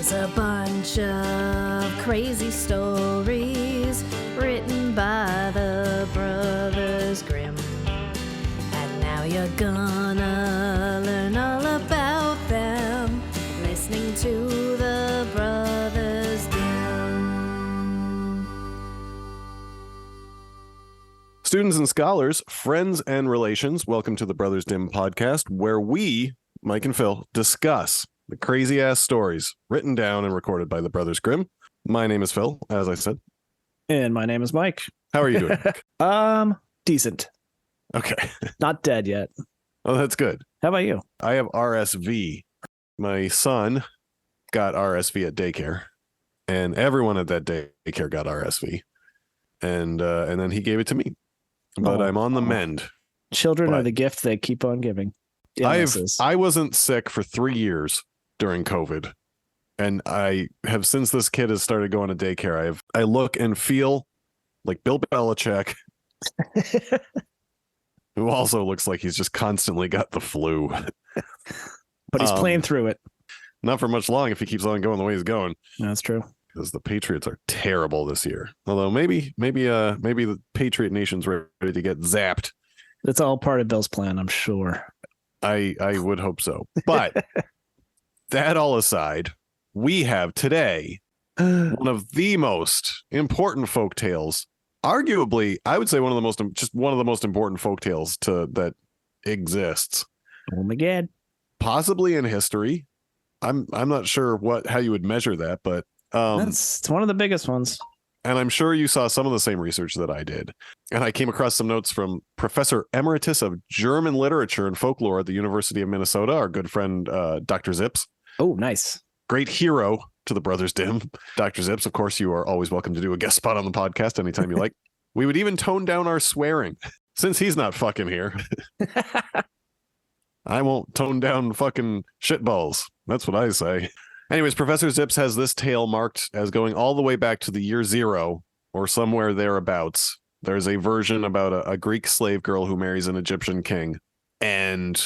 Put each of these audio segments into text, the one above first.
There's a bunch of crazy stories written by the Brothers Grimm. And now you're gonna learn all about them, listening to the Brothers Grimm. Students and scholars, friends and relations, welcome to the Brothers Dim podcast, where we, Mike and Phil, discuss the crazy-ass stories written down and recorded by the Brothers Grimm. My name is Phil, as I said. And my name is Mike. How are you doing? Decent. Okay. Not dead yet. Oh, that's good. How about you? I have RSV. My son got RSV at daycare, and everyone at that daycare got RSV. And then he gave it to me. But I'm on the mend. Children are the gift they keep on giving. I wasn't sick for 3 years during COVID, and I have, since this kid has started going to daycare, I look and feel like Bill Belichick, who also looks like he's just constantly got the flu. But he's playing through it. Not for much long if he keeps on going the way he's going. That's true. Because the Patriots are terrible this year. Although maybe the Patriot Nation's ready to get zapped. It's all part of Bill's plan, I'm sure. I would hope so. But that all aside, we have today one of the most important folk tales. Arguably, I would say one of the most important folk tales that exists. Oh my God. Possibly in history. I'm not sure how you would measure that, but it's one of the biggest ones. And I'm sure you saw some of the same research that I did. And I came across some notes from Professor Emeritus of German Literature and Folklore at the University of Minnesota, our good friend, Dr. Zips. Oh, nice. Great hero to the Brothers Dim. Dr. Zips, of course, you are always welcome to do a guest spot on the podcast anytime you like. We would even tone down our swearing since he's not fucking here. I won't tone down fucking shitballs. That's what I say. Anyways, Professor Zips has this tale marked as going all the way back to the year 0 or somewhere thereabouts. There's a version about a Greek slave girl who marries an Egyptian king, and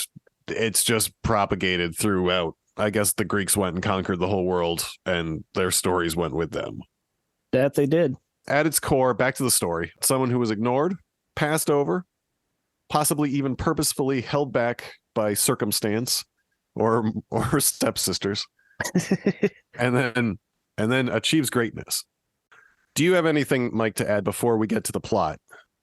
it's just propagated throughout. I guess the Greeks went and conquered the whole world, and their stories went with them. That they did. At its core, back to the story. Someone who was ignored, passed over, possibly even purposefully held back by circumstance or stepsisters. and then achieves greatness. Do you have anything, Mike, to add before we get to the plot?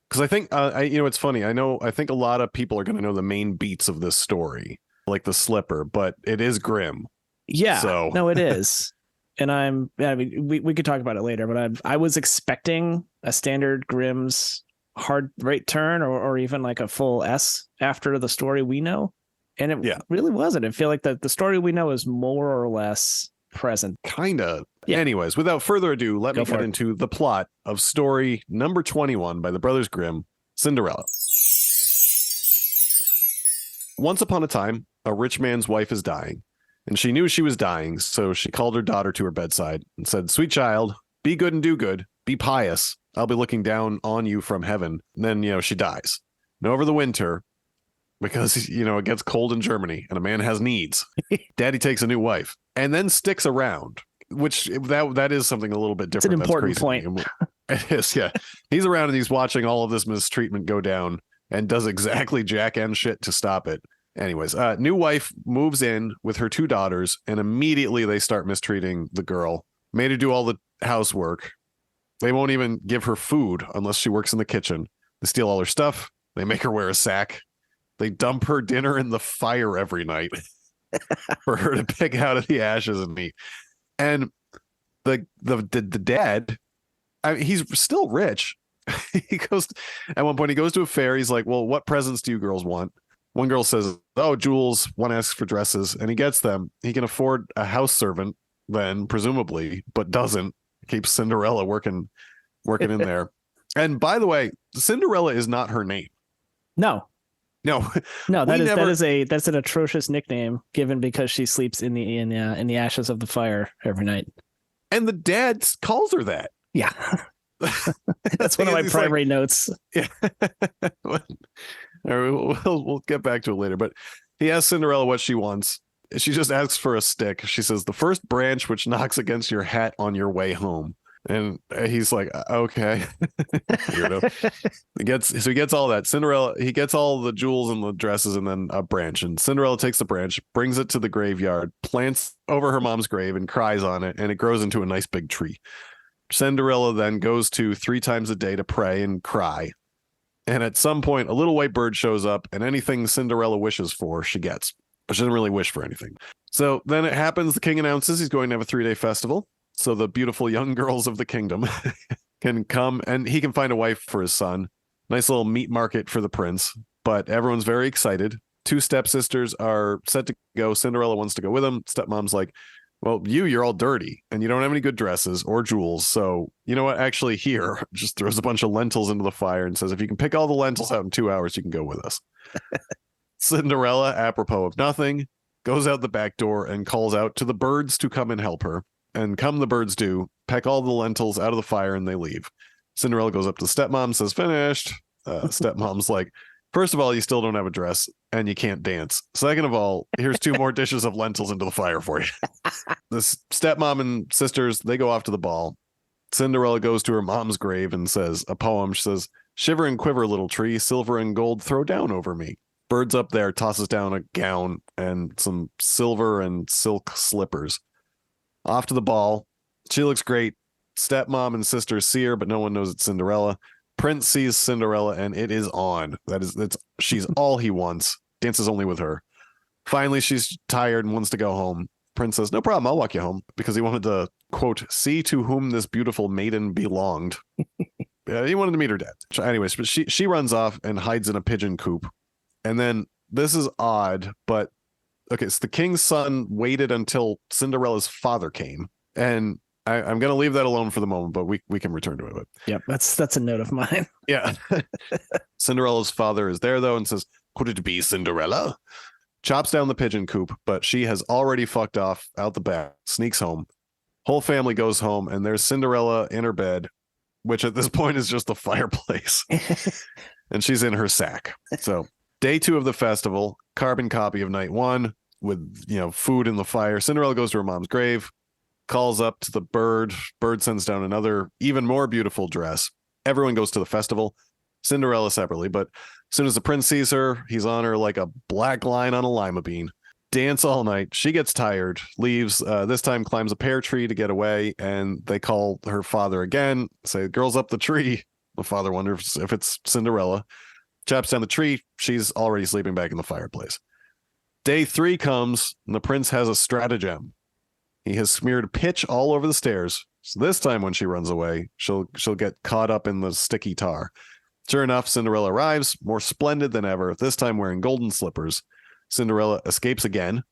Because I think it's funny. I think a lot of people are going to know the main beats of this story, like the slipper, but it is grim. Yeah, so no, it is. And we could talk about it later, but I was expecting a standard Grimm's hard right turn or even like a full S after the story we know. And it really wasn't. I feel like the story we know is more or less present. Kind of. Yeah. Anyways, without further ado, let me get into the plot of story number 21 by the Brothers Grimm, Cinderella. Once upon a time, a rich man's wife is dying, and she knew she was dying, so she called her daughter to her bedside and said, "Sweet child, be good and do good. Be pious. I'll be looking down on you from heaven." And then, she dies. And over the winter, because, it gets cold in Germany and a man has needs, Daddy takes a new wife and then sticks around, which that is something a little bit different. It's an important point. It is, yeah. He's around and he's watching all of this mistreatment go down and does exactly jack and shit to stop it. Anyways, new wife moves in with her 2 daughters, and immediately they start mistreating the girl. Made her do all the housework. They won't even give her food unless she works in the kitchen. They steal all her stuff. They make her wear a sack. They dump her dinner in the fire every night for her to pick out of the ashes and eat. And the dad, he's still rich. He goes, at one point, he goes to a fair. He's like, "Well, what presents do you girls want?" One girl says, "Oh, jewels." One asks for dresses, and he gets them. He can afford a house servant then, presumably, but doesn't. Keeps Cinderella working in there. And by the way, Cinderella is not her name. No. That's an atrocious nickname given because she sleeps in the ashes of the fire every night. And the dad calls her that. Yeah. That's one of my primary notes. Yeah. We'll get back to it later, but he asks Cinderella what she wants. she just asks for a stick. She says, the first branch which knocks against your hat on your way home. And he's like, okay. Weirdo. He gets all that. Cinderella, he gets all the jewels and the dresses and then a branch. And Cinderella takes the branch, brings it to the graveyard, plants over her mom's grave and cries on it. And it grows into a nice big tree. Cinderella then goes to 3 times a day to pray and cry. And at some point, a little white bird shows up, and anything Cinderella wishes for, she gets. But she doesn't really wish for anything. So then it happens, the king announces he's going to have a 3-day festival. So the beautiful young girls of the kingdom can come, and he can find a wife for his son. Nice little meat market for the prince. But everyone's very excited. 2 stepsisters are set to go. Cinderella wants to go with them. Stepmom's like, well, you're all dirty and you don't have any good dresses or jewels. So you know what? Actually, here, just throws a bunch of lentils into the fire and says, if you can pick all the lentils out in 2 hours, you can go with us. Cinderella, apropos of nothing, goes out the back door and calls out to the birds to come and help her. And come the birds do, peck all the lentils out of the fire and they leave. Cinderella goes up to stepmom, says, finished. Stepmom's like, first of all, you still don't have a dress and you can't dance. Second of all, here's 2 more dishes of lentils into the fire for you. This stepmom and sisters, they go off to the ball. Cinderella goes to her mom's grave and says a poem. She says, shiver and quiver, little tree, silver and gold throw down over me. Birds up there, tosses down a gown and some silver and silk slippers. Off to the ball. She looks great. Stepmom and sisters see her, but no one knows it's Cinderella. Prince sees Cinderella and it is on. She's all he wants. Dances only with her. Finally, she's tired and wants to go home. Prince says, no problem, I'll walk you home, because he wanted to, quote, see to whom this beautiful maiden belonged. He wanted to meet her dad. Anyways, but she runs off and hides in a pigeon coop. And then this is odd, but okay, so the king's son waited until Cinderella's father came. And I'm going to leave that alone for the moment, but we can return to it. But yep, that's a note of mine. Yeah. Cinderella's father is there, though, and says, could it be Cinderella? Chops down the pigeon coop, but she has already fucked off out the back, sneaks home. Whole family goes home, and there's Cinderella in her bed, which at this point is just a fireplace. And she's in her sack. So day 2 of the festival, carbon copy of night 1 with, food in the fire. Cinderella goes to her mom's grave, calls up to the bird. Bird sends down another, even more beautiful dress. Everyone goes to the festival. Cinderella separately, but as soon as the prince sees her, he's on her like a black line on a lima bean. Dance all night. She gets tired, leaves, this time climbs a pear tree to get away, and they call her father again, say, girl's up the tree. The father wonders if it's Cinderella. Chops down the tree. She's already sleeping back in the fireplace. Day 3 comes, and the prince has a stratagem. He has smeared pitch all over the stairs. So this time when she runs away, she'll get caught up in the sticky tar. Sure enough, Cinderella arrives, more splendid than ever, this time wearing golden slippers. Cinderella escapes again,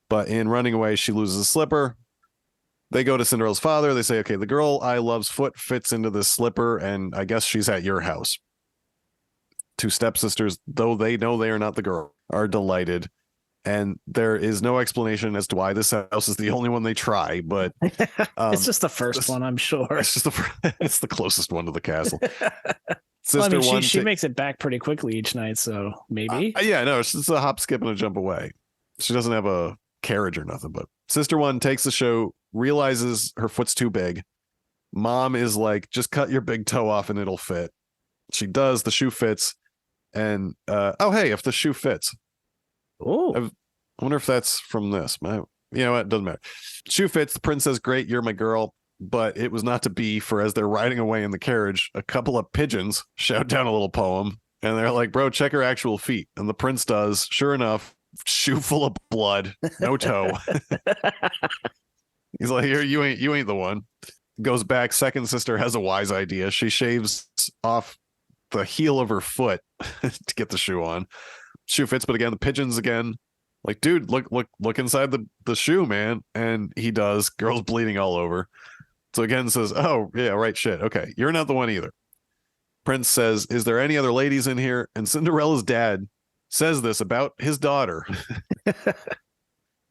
but in running away, she loses a slipper. They go to Cinderella's father. They say, okay, the girl I love's foot fits into this slipper, and I guess she's at your house. 2 stepsisters, though they know they are not the girl, are delighted. And there is no explanation as to why this house is the only one they try, but it's just the first one, I'm sure. It's just it's the closest one to the castle. Sister well, I mean, she makes it back pretty quickly each night, so maybe. Yeah, no, it's a hop, skip, and a jump away. She doesn't have a carriage or nothing, but Sister 1 takes the show, realizes her foot's too big. Mom is like, just cut your big toe off and it'll fit. She does, the shoe fits, and oh, hey, if the shoe fits. Oh, I wonder if that's from this. You know what? It doesn't matter. Shoe fits. The prince says, great, you're my girl. But it was not to be, for as they're riding away in the carriage, a couple of pigeons shout down a little poem. And they're like, bro, check her actual feet. And the prince does. Sure enough, shoe full of blood, no toe. He's like, here, you ain't the one. Goes back. Second sister has a wise idea. She shaves off the heel of her foot to get the shoe on. Shoe fits, but again, the pigeons again. Like, dude, look inside the shoe, man. And he does. Girl's bleeding all over. So again says, oh, yeah, right, shit. Okay, you're not the one either. Prince says, is there any other ladies in here? And Cinderella's dad says this about his daughter.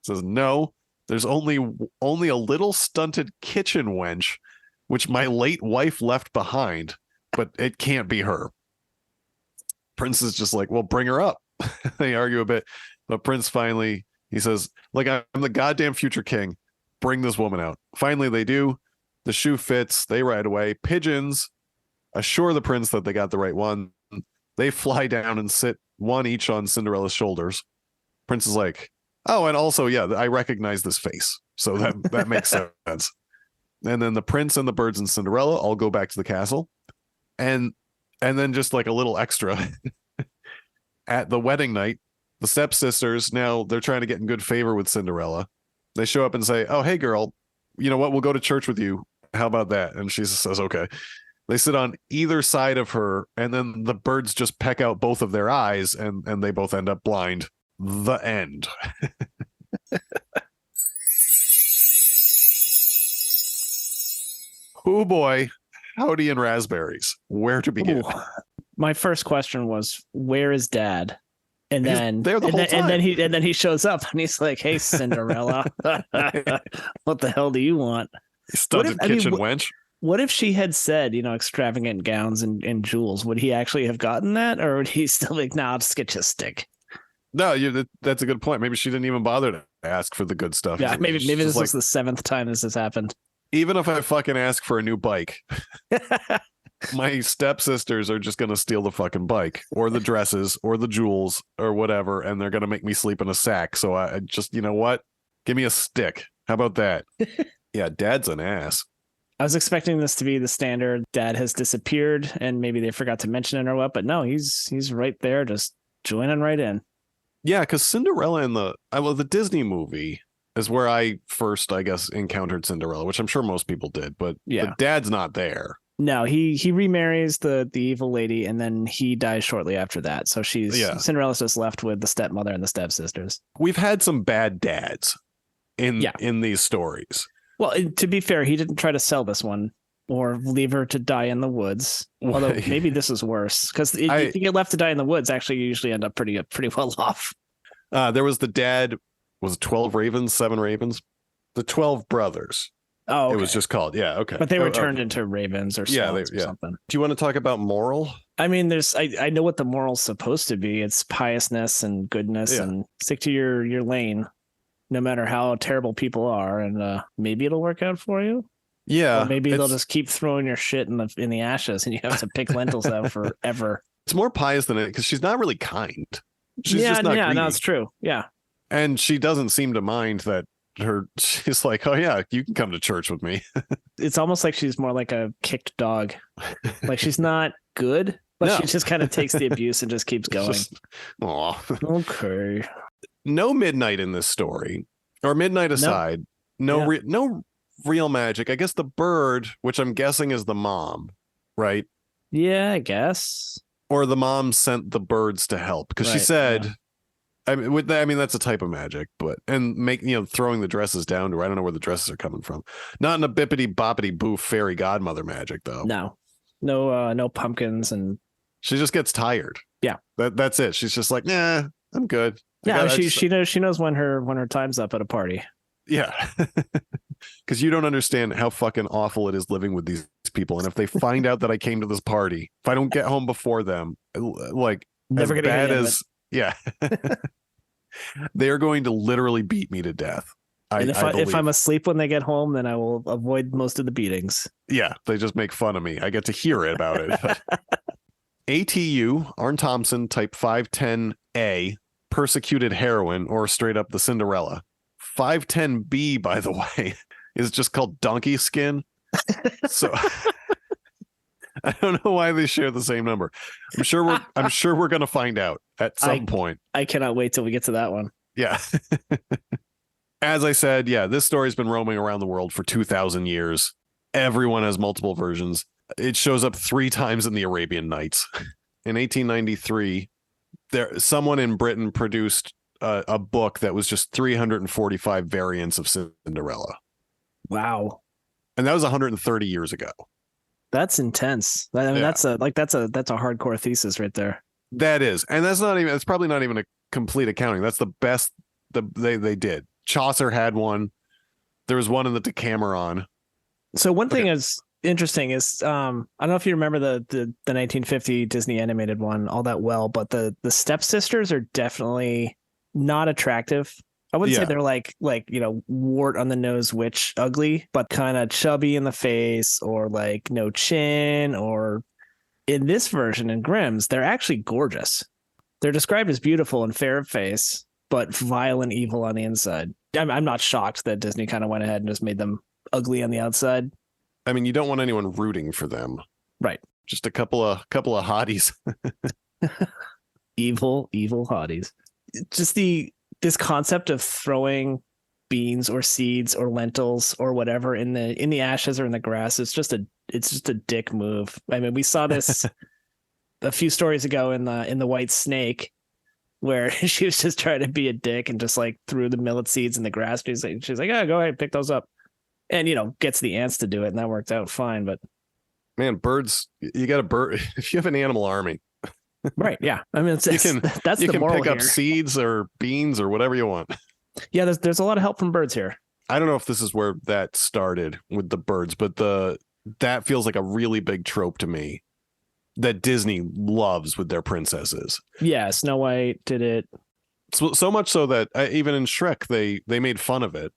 Says, no, there's only a little stunted kitchen wench, which my late wife left behind, but it can't be her. Prince is just like, well, bring her up. They argue a bit, but Prince finally, He says, like, I'm the goddamn future king. Bring this woman out. Finally, they do. The shoe fits. They ride away. Pigeons assure the prince that they got the right one. They fly down and sit one each on Cinderella's shoulders. Prince is like, oh, and also, yeah, I recognize this face. So that makes sense. And then the prince and the birds and Cinderella all go back to the castle. And then just like a little extra at the wedding night, the stepsisters, now they're trying to get in good favor with Cinderella. They show up and say, oh, hey, girl, you know what? We'll go to church with you. How about that? And she says, okay. They sit on either side of her, and then the birds just peck out both of their eyes, and they both end up blind. The end. Oh boy, howdy and raspberries. Where to begin? Ooh. My first question was, where is Dad? And then there the whole time. And then he shows up and he's like, "Hey, Cinderella, what the hell do you want?" Stunted kitchen wench. What if she had said, extravagant gowns and jewels? Would he actually have gotten that, or would he still like, "Nah, I'll just get you a stick"? No, that's a good point. Maybe she didn't even bother to ask for the good stuff. Yeah, maybe this was the 7th time this has happened. Even if I fucking ask for a new bike, my stepsisters are just going to steal the fucking bike or the dresses or the jewels or whatever, and they're going to make me sleep in a sack. So I just, you know what? Give me a stick. How about that? Yeah, Dad's an ass. I was expecting this to be the standard. Dad has disappeared, and maybe they forgot to mention it or what. But no, he's right there, just joining right in. Yeah, because Cinderella in the Disney movie is where I first, I guess, encountered Cinderella, which I'm sure most people did. But the Dad's not there. No, he remarries the evil lady, and then he dies shortly after that. So Cinderella's just left with the stepmother and the stepsisters. We've had some bad dads in these stories. Well, to be fair, he didn't try to sell this one or leave her to die in the woods. Although maybe this is worse, because if you get left to die in the woods, actually you usually end up pretty well off. There was the dad. Was it 12 ravens, 7 ravens? The 12 brothers. Oh, okay. It was just called. Yeah, okay. But they were turned into ravens or swans or something. Do you want to talk about moral? I mean, I know what the moral's supposed to be. It's piousness and goodness, and stick to your lane, no matter how terrible people are, and maybe it'll work out for you. Yeah. Or maybe they'll just keep throwing your shit in the ashes, and you have to pick lentils out forever. It's more pious than it, because she's not really kind. She's just not greedy. No, it's true. Yeah. And she doesn't seem to mind that she's like, oh yeah, you can come to church with me. It's almost like she's more like a kicked dog. Like she's not good, but she just kind of takes the abuse and just keeps going. Okay. No midnight in this story, or midnight aside, no real magic. I guess the bird, which I'm guessing is the mom, right? Yeah, I guess. Or the mom sent the birds to help, because she said. Yeah. I mean, that's a type of magic, but throwing the dresses down to her. I don't know where the dresses are coming from. Not in a bippity boppity boo fairy godmother magic, though. No pumpkins, and she just gets tired. Yeah, that's it. She's just like, nah, I'm good. Yeah, she knows when her time's up at a party. Yeah, because you don't understand how fucking awful it is living with these people, and if they find out that I came to this party, if I don't get home before them, like never as bad as. Yeah. They are going to literally beat me to death. If I'm asleep when they get home, then I will avoid most of the beatings. Yeah, they just make fun of me. I get to hear it about it. ATU, Arn Thompson, type 510A, persecuted heroine, or straight up the Cinderella. 510B, by the way, is just called donkey skin. So I don't know why they share the same number. I'm sure we're going to find out at some point. I cannot wait till we get to that one. Yeah. As I said, this story's been roaming around the world for 2,000 years. Everyone has multiple versions. It shows up 3 times in the Arabian Nights. In 1893, someone in Britain produced a book that was just 345 variants of Cinderella. Wow. And that was 130 years ago. That's intense. I mean, that's a hardcore thesis right there. That is. And it's probably not even a complete accounting. That's the best they did. Chaucer had one. There was one in the Decameron. So one thing is interesting is I don't know if you remember the 1950 Disney animated one all that well, but the stepsisters are definitely not attractive. I wouldn't say Yeah. they're like wart on the nose witch ugly, but kind of chubby in the face, or like no chin, or in this version in Grimm's, they're actually gorgeous. They're described as beautiful and fair of face, but vile and evil on the inside. I'm not shocked that Disney kind of went ahead and just made them ugly on the outside. I mean, you don't want anyone rooting for them. Right. Just a couple of hotties. Evil hotties. Just this concept of throwing beans or seeds or lentils or whatever in the ashes or in the grass, it's just a dick move. I mean, we saw this a few stories ago in the White Snake, where she was just trying to be a dick and just like threw the millet seeds in the grass. She's like, oh, go ahead, pick those up, and gets the ants to do it, and that worked out fine. But man, birds, you got a bird. If you have an animal army, right? Yeah, I mean, that's you the can moral pick up here. seeds or beans or whatever you want. Yeah, there's a lot of help from birds here. I don't know if this is where that started with the birds, but that feels like a really big trope to me that Disney loves with their princesses. Yeah, Snow White did it. So much so that even in Shrek, they made fun of it.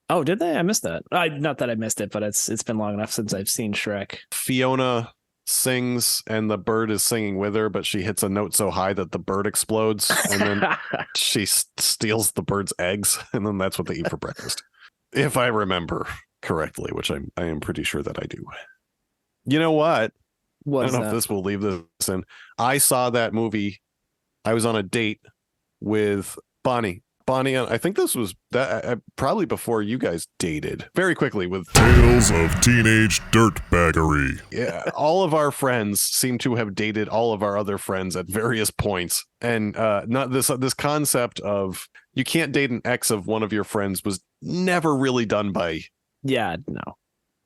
Oh, did they? I missed that. Not that I missed it, but it's been long enough since I've seen Shrek. Fiona sings and the bird is singing with her, but she hits a note so high that the bird explodes, and then she steals the bird's eggs, and then that's what they eat for breakfast. If I remember correctly, which I am pretty sure that I do. You know what? I don't know if this will leave this in. I saw that movie. I was on a date with Bonnie. I think this was that probably before you guys dated. Very quickly with Tales of Teenage Dirtbaggery. Yeah, all of our friends seem to have dated all of our other friends at various points, and not this concept of you can't date an ex of one of your friends was never really done by. Yeah, no.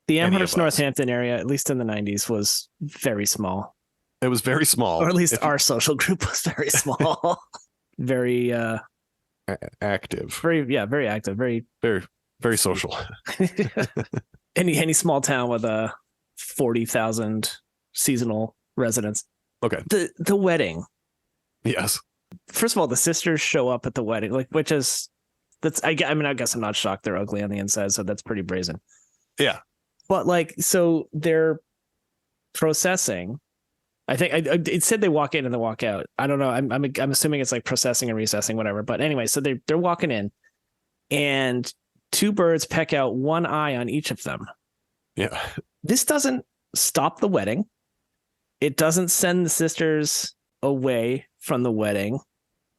The Amherst Northampton area, at least in the 90s, was very small. It was very small, or at least our social group was very small. Very active. Very active. Very social. Any small town with 40,000 seasonal residents. Okay. The wedding. Yes. First of all, the sisters show up at the wedding, I guess I'm not shocked they're ugly on the inside, so that's pretty brazen. Yeah. But so they're processing. I think it said they walk in and they walk out. I don't know. I'm assuming it's like processing and recessing, whatever. But anyway, so they're walking in, and two birds peck out one eye on each of them. Yeah. This doesn't stop the wedding. It doesn't send the sisters away from the wedding,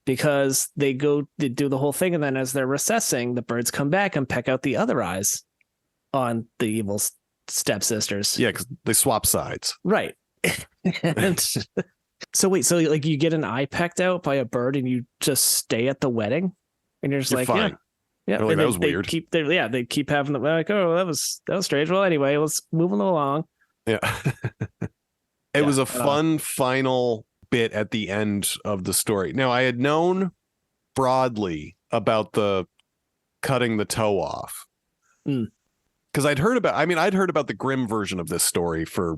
because they do the whole thing, and then as they're recessing, the birds come back and peck out the other eyes on the evil stepsisters. Yeah, because they swap sides. Right. And so you get an eye pecked out by a bird and you just stay at the wedding, and you're just You're like, fine. yeah. Like, that was they weird. They keep having oh, that was strange. Well, anyway, let's move along. Yeah. It was a fun final bit at the end of the story. Now, I had known broadly about the cutting the toe off. Because I'd heard about the Grimm version of this story for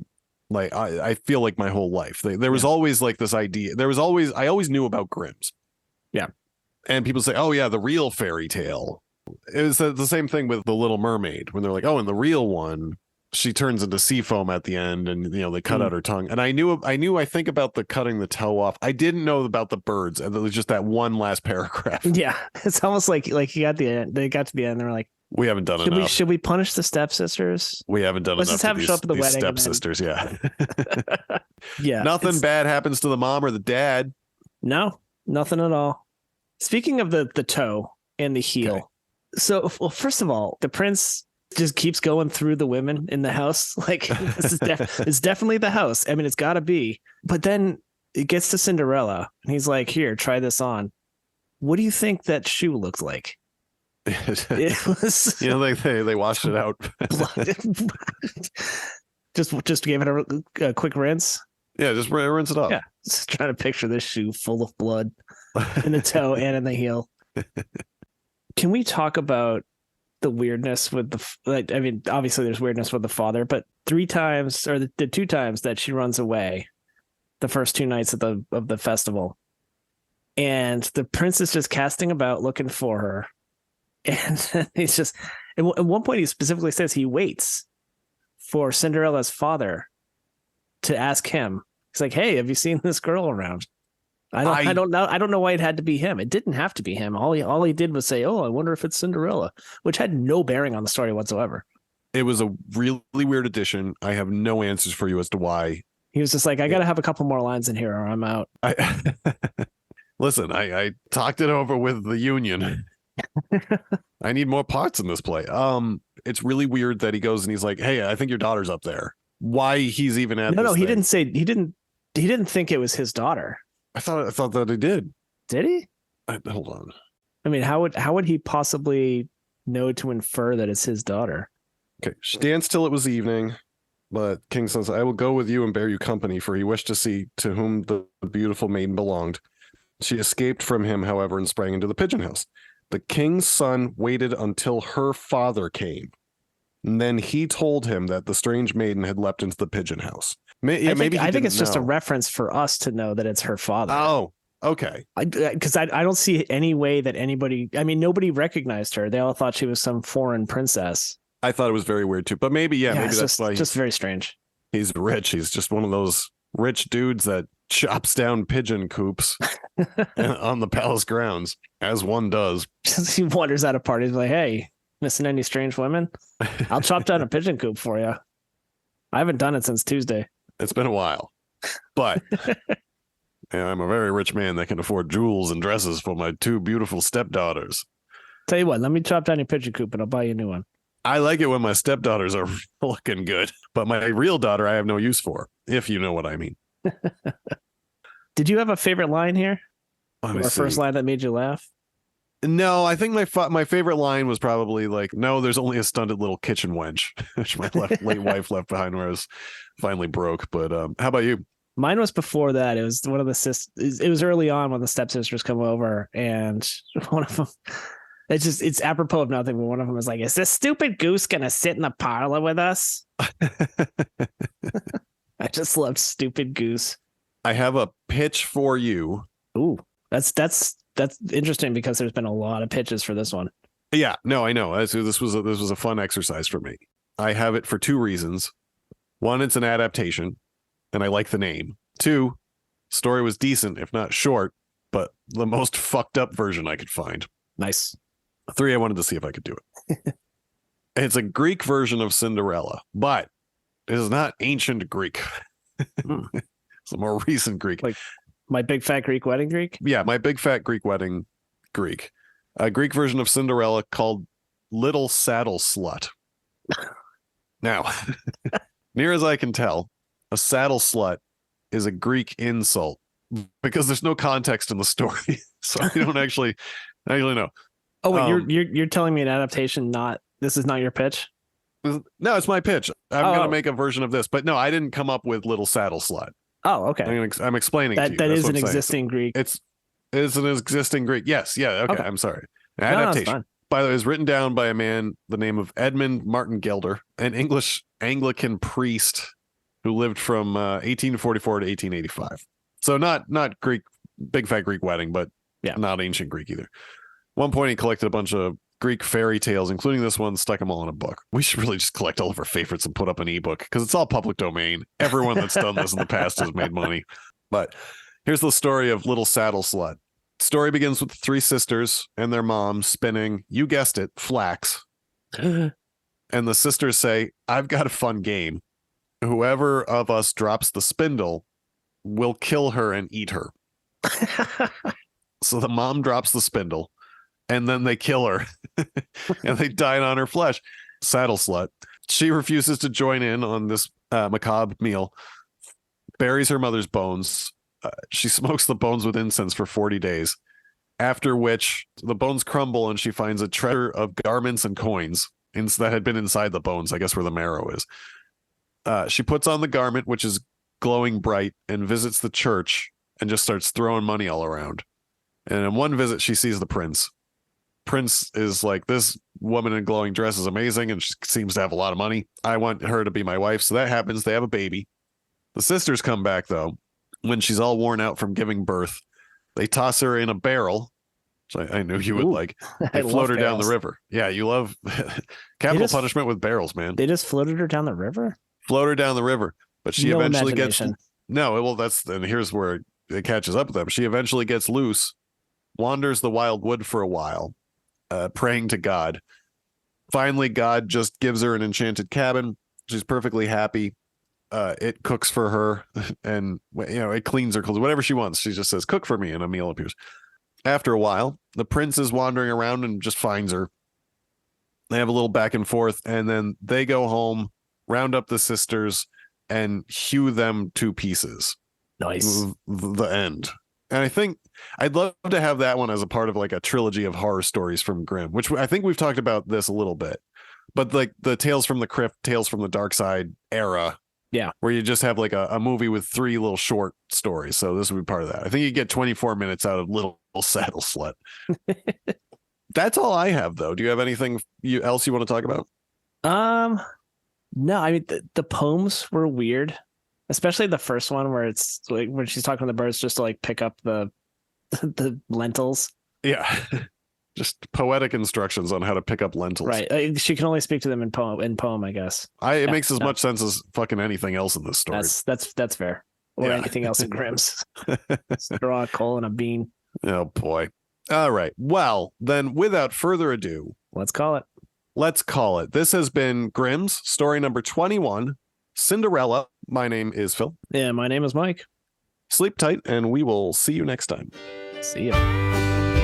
I feel like my whole life. There was always like this idea. I always knew about Grimm's. Yeah. And people say, oh yeah, the real fairy tale. It was the same thing with The Little Mermaid, when they're like, oh, in the real one, she turns into sea foam at the end, and they cut out her tongue. And I think about the cutting the toe off. I didn't know about the birds, and it was just that one last paragraph. Yeah. It's almost like you got the end. They got to the end. They're like, we haven't done enough. Should we punish the stepsisters? We haven't done Let's enough. just have them show up at the wedding. Stepsisters, yeah. Yeah. Nothing bad happens to the mom or the dad. No, nothing at all. Speaking of the toe and the heel. Okay. So, well, first of all, the prince just keeps going through the women in the house. Like, it's definitely the house. I mean, it's got to be. But then it gets to Cinderella, and he's like, here, try this on. What do you think that shoe looked like? It was, they washed it out. just gave it a quick rinse. Yeah, just rinse it off. Yeah, just trying to picture this shoe full of blood in the toe and in the heel. Can we talk about the weirdness with obviously there's weirdness with the father, but 3 times, or the 2 times that she runs away, the first 2 nights of the festival, and the prince is just casting about looking for her, And then he's just, at one point he specifically says he waits for Cinderella's father to ask him. He's like, "Hey, have you seen this girl around?" I don't know why it had to be him. It didn't have to be him. All he did was say, "Oh, I wonder if it's Cinderella," which had no bearing on the story whatsoever. It was a really weird addition. I have no answers for you as to why. He was just like, "I got to have a couple more lines in here or I'm out." Listen, I talked it over with the union. I need more parts in this play. It's really weird that he goes and he's like, "Hey, I think your daughter's up there." Why he's even at No, this he thing. didn't say he didn't think it was his daughter. I thought that he did. Did he? Hold on. I mean, how would he possibly know to infer that it's his daughter? Okay. She danced till it was evening, but King says, "I will go with you and bear you company, for he wished to see to whom the beautiful maiden belonged." She escaped from him, however, and sprang into the pigeon house. The king's son waited until her father came. And then he told him that the strange maiden had leapt into the pigeon house. I think it's just a reference for us to know that it's her father. Oh, okay. Because I don't see any way that anybody, I mean, nobody recognized her. They all thought she was some foreign princess. I thought it was very weird too, but maybe that's just, why just very strange. He's rich. He's just one of those rich dudes that chops down pigeon coops on the palace grounds, as one does. He wanders out of parties like, "Hey, missing any strange women? I'll chop down a pigeon coop for you." I haven't done it since Tuesday. It's been a while, but I'm a very rich man that can afford jewels and dresses for my two beautiful stepdaughters. Tell you what, let me chop down your pigeon coop and I'll buy you a new one. I like it when my stepdaughters are looking good, but my real daughter I have no use for, if you know what I mean. Did you have a favorite line here? Let me Or see. first line that made you laugh? No, I think my favorite line was probably like, "No, there's only a stunted little kitchen wench," which my late wife left behind when I was finally broke. But how about you? Mine was before that. It was one of the it was early on when the stepsisters come over, and one of them, it's apropos of nothing, but one of them was like, "Is this stupid goose gonna sit in the parlor with us?" I just love stupid goose. I have a pitch for you. Ooh, that's interesting because there's been a lot of pitches for this one. Yeah, no, I know. This was a fun exercise for me. I have it for two reasons. One, it's an adaptation, and I like the name. Two, story was decent, if not short, but the most fucked up version I could find. Nice. Three, I wanted to see if I could do it. It's a Greek version of Cinderella, but it is not ancient Greek. It's a more recent Greek. Like My Big Fat Greek Wedding Greek? Yeah, My Big Fat Greek Wedding Greek. A Greek version of Cinderella called Little Saddle Slut. Now, near as I can tell, a saddle slut is a Greek insult because there's no context in the story. So I don't actually know. Oh, wait, you're telling me an adaptation, this is not your pitch? No, it's my pitch. I'm going to make a version of this, but no, I didn't come up with Little Saddle Slut. Oh, okay. I'm explaining that. to you. That That's is what an I'm saying. existing Greek. It's an existing Greek. Yes. Yeah. Okay. I'm sorry. An No, adaptation. it's fine. By the way, it was written down by a man, the name of Edmund Martin Gelder, an English Anglican priest who lived from 1844 to 1885. So not Greek, Big Fat Greek Wedding, but not ancient Greek either. One point he collected a bunch of Greek fairy tales, including this one, stuck them all in a book. We should really just collect all of our favorites and put up an ebook because it's all public domain. Everyone that's done this in the past has made money. But here's the story of Little Saddle Slut. Story begins with three sisters and their mom spinning, you guessed it, flax. And the sisters say, "I've got a fun game. Whoever of us drops the spindle will kill her and eat her." So the mom drops the spindle and then they kill her and they dine on her flesh. Saddle Slut. She refuses to join in on this macabre meal, buries her mother's bones. She smokes the bones with incense for 40 days, after which the bones crumble and she finds a treasure of garments and coins that had been inside the bones, I guess where the marrow is. She puts on the garment, which is glowing bright, and visits the church and just starts throwing money all around. And in one visit, she sees the prince. Prince is like, "This woman in glowing dress is amazing, and she seems to have a lot of money. I want her to be my wife." So that happens. They have a baby. The sisters come back, though, when she's all worn out from giving birth. They toss her in a barrel which I knew you would Ooh, like. I They float love her down the barrels. river. Yeah, you love capital just- punishment with barrels, man. They just floated her down the river. Float her down the river, but she No eventually gets imagination. no. Well, and here's where it catches up with them. She eventually gets loose, wanders the wild wood for a while, praying to God. Finally, God just gives her an enchanted cabin. She's perfectly happy. It cooks for her, and it cleans her clothes, whatever she wants. She just says, "Cook for me," and a meal appears. After a while, the prince is wandering around and just finds her. They have a little back and forth, and then they go home, round up the sisters, and hew them to pieces. Nice. The end. And I think I'd love to have that one as a part of like a trilogy of horror stories from Grimm, which I think we've talked about this a little bit. But like the Tales from the Crypt, Tales from the Dark Side era. Yeah. Where you just have like a movie with 3 little short stories. So this would be part of that. I think you get 24 minutes out of Little Saddle Slut. That's all I have, though. Do you have anything else you want to talk about? No, I mean the poems were weird, especially the first one where it's like when she's talking to the birds just to like pick up the the lentils. Yeah. Just poetic instructions on how to pick up lentils. Right. She can only speak to them in poem, I guess. It makes as much sense as fucking anything else in this story. That's fair. Or Yeah. anything else in Grimm's. Straw, a coal, and a bean. Oh boy. All right. Well, then without further ado, Let's call it. let's call it. This has been Grimm's story number 21, Cinderella. My name is Phil. Yeah, my name is Mike. Sleep tight, and we will see you next time. See ya.